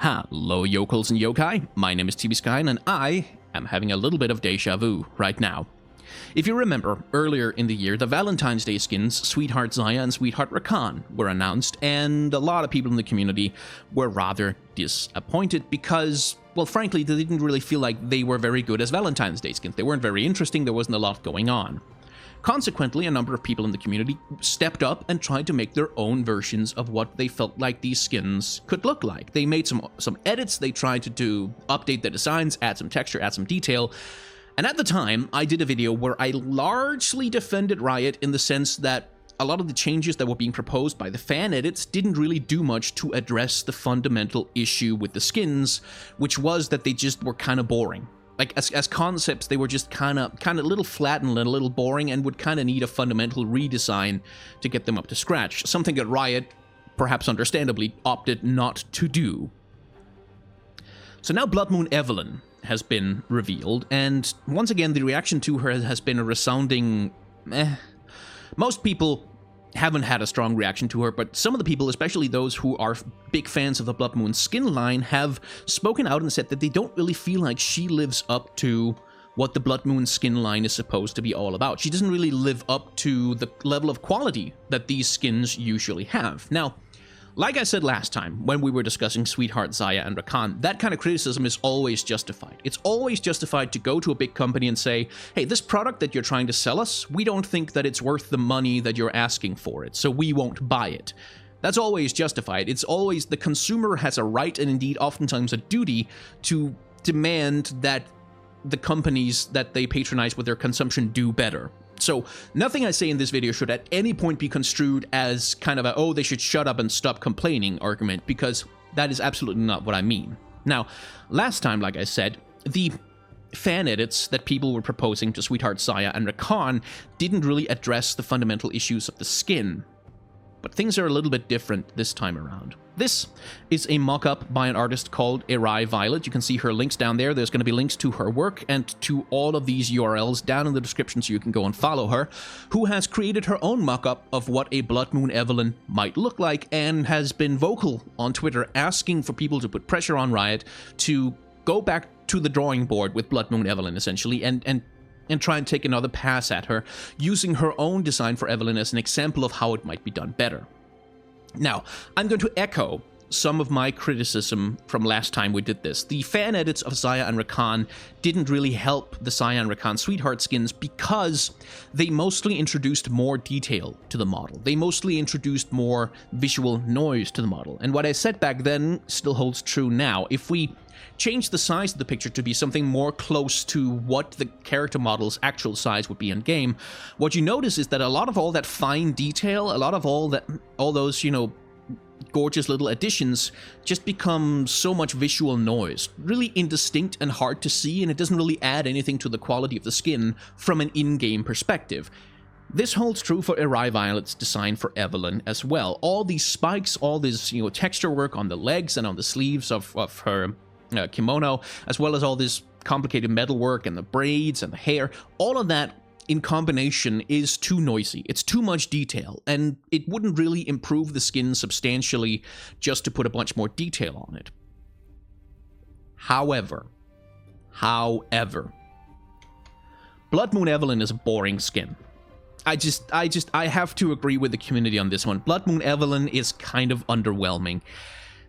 Hello, yokels and yokai. My name is TB Skyen, and I am having a little bit of deja vu right now. If you remember, earlier in the year, the Valentine's Day skins Sweetheart Xayah and Sweetheart Rakan were announced, and a lot of people in the community were rather disappointed because, well, frankly, they didn't really feel like they were very good as Valentine's Day skins. They weren't very interesting, there wasn't a lot going on. Consequently, a number of people in the community stepped up and tried to make their own versions of what they felt like these skins could look like. They made some edits, they tried to update the designs, add some texture, add some detail. And at the time, I did a video where I largely defended Riot in the sense that a lot of the changes that were being proposed by the fan edits didn't really do much to address the fundamental issue with the skins, which was that they just were kind of boring. Like, as concepts, they were just kind of a little flat and a little boring and would kind of need a fundamental redesign to get them up to scratch. Something that Riot, perhaps understandably, opted not to do. So now Moon Evelynn has been revealed, and once again, the reaction to her has been a resounding meh. Most people haven't had a strong reaction to her, but some of the people, especially those who are big fans of the Blood Moon skin line, have spoken out and said that they don't really feel like she lives up to what the Blood Moon skin line is supposed to be all about. She doesn't really live up to the level of quality that these skins usually have. Now, like I said last time, when we were discussing Sweetheart Xayah and Rakan, that kind of criticism is always justified. It's always justified to go to a big company and say, hey, this product that you're trying to sell us, we don't think that it's worth the money that you're asking for it, so we won't buy it. That's always justified. It's always the consumer has a right, and indeed oftentimes a duty, to demand that the companies that they patronize with their consumption do better. So nothing I say in this video should at any point be construed as kind of a, oh, they should shut up and stop complaining argument, because that is absolutely not what I mean. Now, last time, like I said, the fan edits that people were proposing to Sweetheart Xayah and Rakan didn't really address the fundamental issues of the skin. But things are a little bit different this time around. This is a mock-up by an artist called Erai Violette. You can see her links down there. There's going to be links to her work and to all of these URLs down in the description so you can go and follow her, who has created her own mock-up of what a Moon Evelynn might look like and has been vocal on Twitter asking for people to put pressure on Riot to go back to the drawing board with Moon Evelynn, essentially, and try and take another pass at her, using her own design for Evelynn as an example of how it might be done better. Now, I'm going to echo some of my criticism from last time we did this. The fan edits of Xayah and Rakan didn't really help the Xayah and Rakan Sweetheart skins because they mostly introduced more detail to the model. They mostly introduced more visual noise to the model. And what I said back then still holds true now. If we change the size of the picture to be something more close to what the character model's actual size would be in game, what you notice is that a lot of all that fine detail, a lot of all those, you know, gorgeous little additions just become so much visual noise, really indistinct and hard to see, and it doesn't really add anything to the quality of the skin from an in-game perspective. This holds true for Erai Violette's design for Evelynn as well. All these spikes, all this, you know, texture work on the legs and on the sleeves of her kimono, as well as all this complicated metal work and the braids and the hair, all of that in combination is too noisy. It's too much detail, and it wouldn't really improve the skin substantially just to put a bunch more detail on it. However, Moon Evelynn is a boring skin. I have to agree with the community on this one. Moon Evelynn is kind of underwhelming.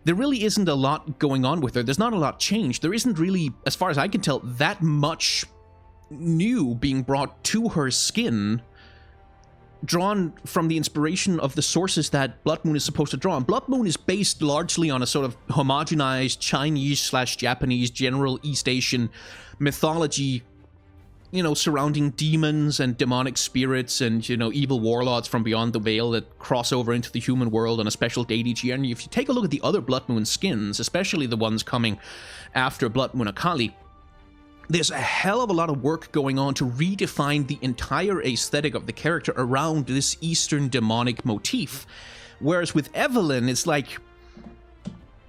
There really isn't a lot going on with her. There's not a lot changed. There isn't really, as far as I can tell, that much new being brought to her skin, drawn from the inspiration of the sources that Blood Moon is supposed to draw on. Blood Moon is based largely on a sort of homogenized Chinese/Japanese, general East Asian mythology, you know, surrounding demons and demonic spirits and, you know, evil warlords from beyond the veil that cross over into the human world on a special date each year. And if you take a look at the other Blood Moon skins, especially the ones coming after Blood Moon Akali, there's a hell of a lot of work going on to redefine the entire aesthetic of the character around this Eastern demonic motif. Whereas with Evelynn, it's like,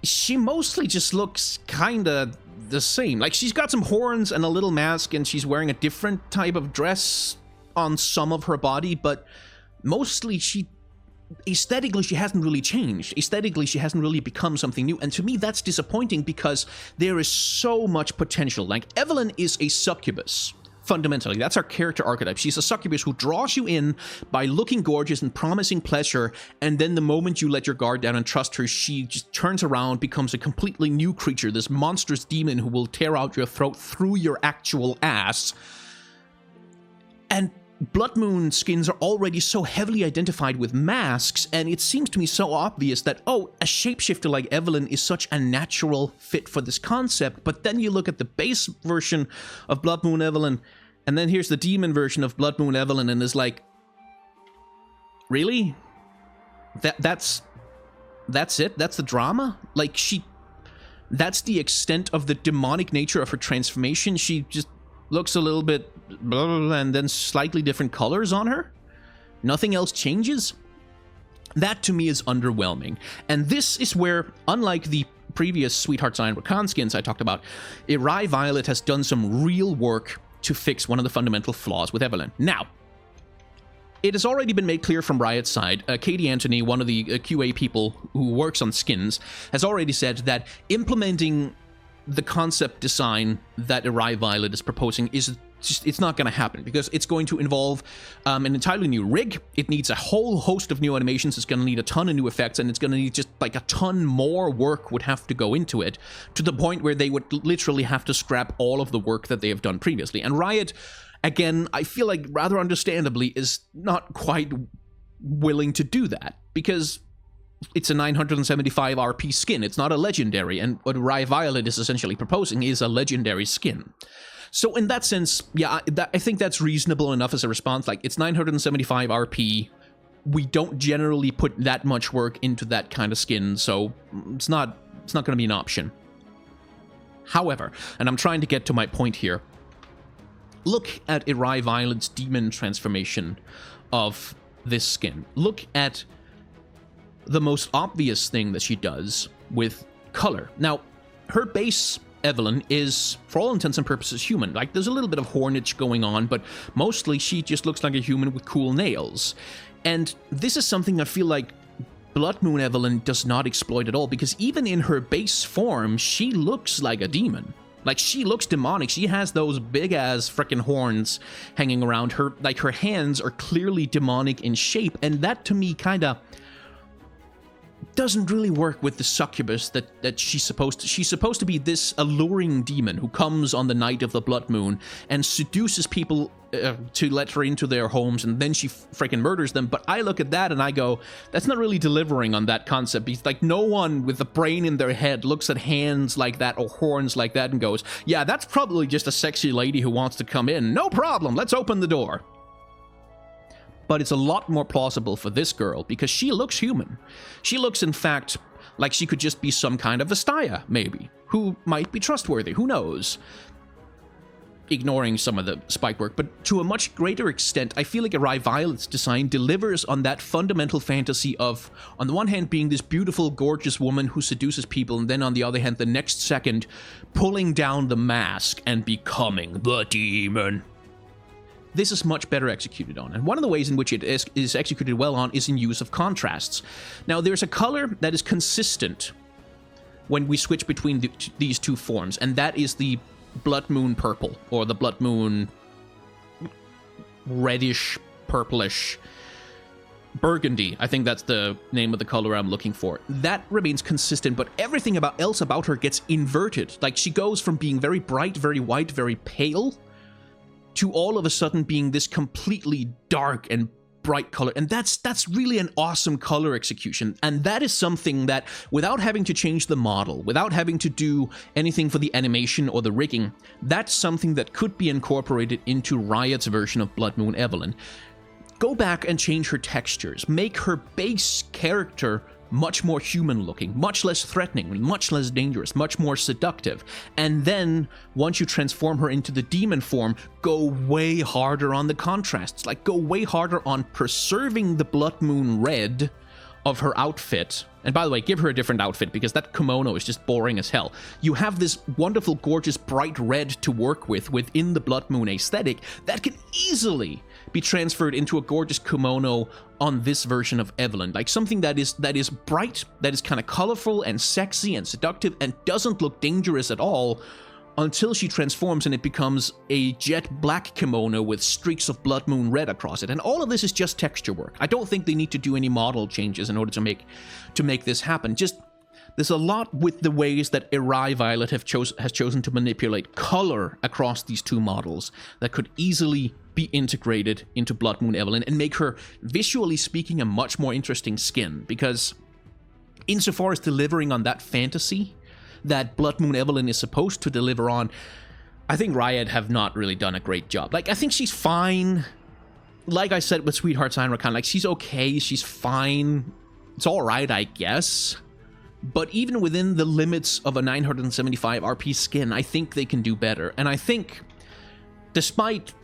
she mostly just looks kinda the same. Like, she's got some horns and a little mask, and she's wearing a different type of dress on some of her body, but mostly she aesthetically, she hasn't really changed. Aesthetically, she hasn't really become something new. And to me, that's disappointing because there is so much potential. Like, Evelynn is a succubus. Fundamentally, that's our character archetype. She's a succubus who draws you in by looking gorgeous and promising pleasure, and then the moment you let your guard down and trust her, she just turns around, becomes a completely new creature, this monstrous demon who will tear out your throat through your actual ass. And Blood Moon skins are already so heavily identified with masks, and it seems to me so obvious that, oh, a shapeshifter like Evelynn is such a natural fit for this concept, but then you look at the base version of Blood Moon Evelynn, and then here's the demon version of Blood Moon Evelynn, and it's like, really? That's it? That's the drama? Like, that's the extent of the demonic nature of her transformation? She just looks a little bit blah, blah, blah, and then slightly different colors on her? Nothing else changes? That to me is underwhelming. And this is where, unlike the previous Sweetheart Xayah and Rakan skins I talked about, Erai Violette has done some real work to fix one of the fundamental flaws with Evelynn. Now, it has already been made clear from Riot's side. Katie Anthony, one of the QA people who works on skins, has already said that implementing the concept design that Erai Violette is proposing is just, it's not going to happen, because it's going to involve an entirely new rig. It needs a whole host of new animations. It's going to need a ton of new effects, and it's going to need just like a ton more work would have to go into it, to the point where they would literally have to scrap all of the work that they have done previously. And Riot, again, I feel like rather understandably, is not quite willing to do that, because it's a 975 RP skin. It's not a legendary, and what Erai Violette is essentially proposing is a legendary skin. So in that sense, yeah, I think that's reasonable enough as a response. Like, it's 975 RP. We don't generally put that much work into that kind of skin, so it's not going to be an option. However, and I'm trying to get to my point here, look at Erai Violette's demon transformation of this skin. Look at the most obvious thing that she does with color. Now, her base Evelynn is, for all intents and purposes, human. Like, there's a little bit of hornage going on, but mostly she just looks like a human with cool nails. And this is something I feel like Blood Moon Evelynn does not exploit at all, because even in her base form, she looks like a demon. Like, she looks demonic. She has those big-ass frickin' horns hanging around her. Like, her hands are clearly demonic in shape, and that, to me, kinda doesn't really work with the succubus that she's supposed to be, this alluring demon who comes on the night of the blood moon and seduces people to let her into their homes, and then she freaking murders them. But I look at that and I go, that's not really delivering on that concept. Because, like, no one with a brain in their head looks at hands like that or horns like that and goes, yeah, that's probably just a sexy lady who wants to come in. No problem, let's open the door. But it's a lot more plausible for this girl, because she looks human. She looks, in fact, like she could just be some kind of a Xayah, maybe, who might be trustworthy, who knows? Ignoring some of the spike work, but to a much greater extent, I feel like Erai Violette's design delivers on that fundamental fantasy of, on the one hand, being this beautiful, gorgeous woman who seduces people, and then on the other hand, the next second, pulling down the mask and becoming the demon. This is much better executed on, and one of the ways in which it is executed well on is in use of contrasts. Now, there's a color that is consistent when we switch between these two forms, and that is the Blood Moon Purple, or the Blood Moon reddish, purplish, burgundy. I think that's the name of the color I'm looking for. That remains consistent, but everything else about her gets inverted. Like, she goes from being very bright, very white, very pale, to all of a sudden being this completely dark and bright color. And that's really an awesome color execution. And that is something that, without having to change the model, without having to do anything for the animation or the rigging, that's something that could be incorporated into Riot's version of Blood Moon Evelynn. Go back and change her textures. Make her base character much more human-looking, much less threatening, much less dangerous, much more seductive. And then, once you transform her into the demon form, go way harder on the contrasts. Like, go way harder on preserving the Blood Moon red of her outfit. And by the way, give her a different outfit, because that kimono is just boring as hell. You have this wonderful, gorgeous, bright red to work with within the Blood Moon aesthetic that can easily be transferred into a gorgeous kimono on this version of Evelynn. Like something that is bright, that is kind of colorful and sexy and seductive and doesn't look dangerous at all until she transforms and it becomes a jet black kimono with streaks of Blood Moon red across it. And all of this is just texture work. I don't think they need to do any model changes in order to make this happen. Just there's a lot with the ways that Erai Violette has chosen to manipulate color across these two models that could easily be integrated into Blood Moon Evelynn and make her, visually speaking, a much more interesting skin. Because insofar as delivering on that fantasy that Blood Moon Evelynn is supposed to deliver on, I think Riot have not really done a great job. Like, I think she's fine. Like I said with Sweetheart Xayah and Rakan, like, she's okay, she's fine. It's alright, I guess. But even within the limits of a 975 RP skin, I think they can do better. And I think, despite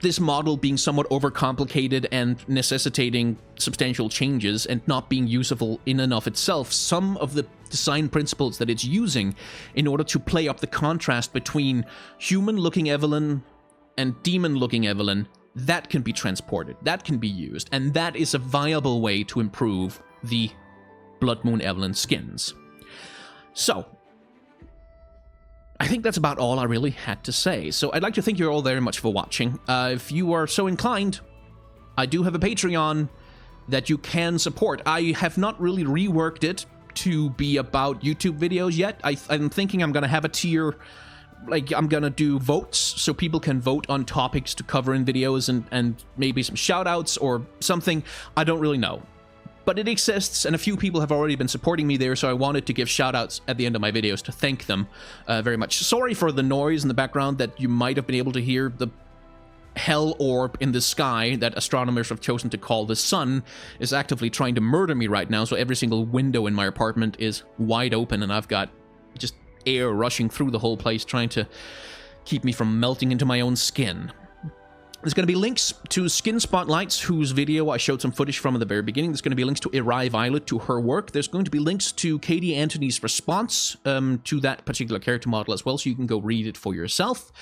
this model being somewhat overcomplicated and necessitating substantial changes and not being usable in and of itself, some of the design principles that it's using in order to play up the contrast between human-looking Evelynn and demon-looking Evelynn, that can be transported, that can be used, and that is a viable way to improve the Blood Moon Evelynn skins. So, I think that's about all I really had to say. So I'd like to thank you all very much for watching. If you are so inclined, I do have a Patreon that you can support. I have not really reworked it to be about YouTube videos yet. I'm thinking I'm going to have a tier, like I'm going to do votes so people can vote on topics to cover in videos and maybe some shout-outs or something. I don't really know. But it exists, and a few people have already been supporting me there, so I wanted to give shoutouts at the end of my videos to thank them very much. Sorry for the noise in the background that you might have been able to hear. The hell orb in the sky that astronomers have chosen to call the sun is actively trying to murder me right now, so every single window in my apartment is wide open, and I've got just air rushing through the whole place trying to keep me from melting into my own skin. There's going to be links to Skin Spotlights, whose video I showed some footage from at the very beginning. There's going to be links to Erai Violette, to her work. There's going to be links to Katie Anthony's response to that particular character model as well, so you can go read it for yourself.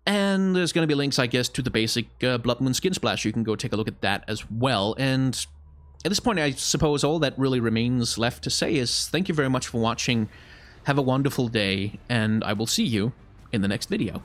And there's going to be links, I guess, to the basic Blood Moon Skin Splash. You can go take a look at that as well. And at this point, I suppose all that really remains left to say is thank you very much for watching. Have a wonderful day, and I will see you in the next video.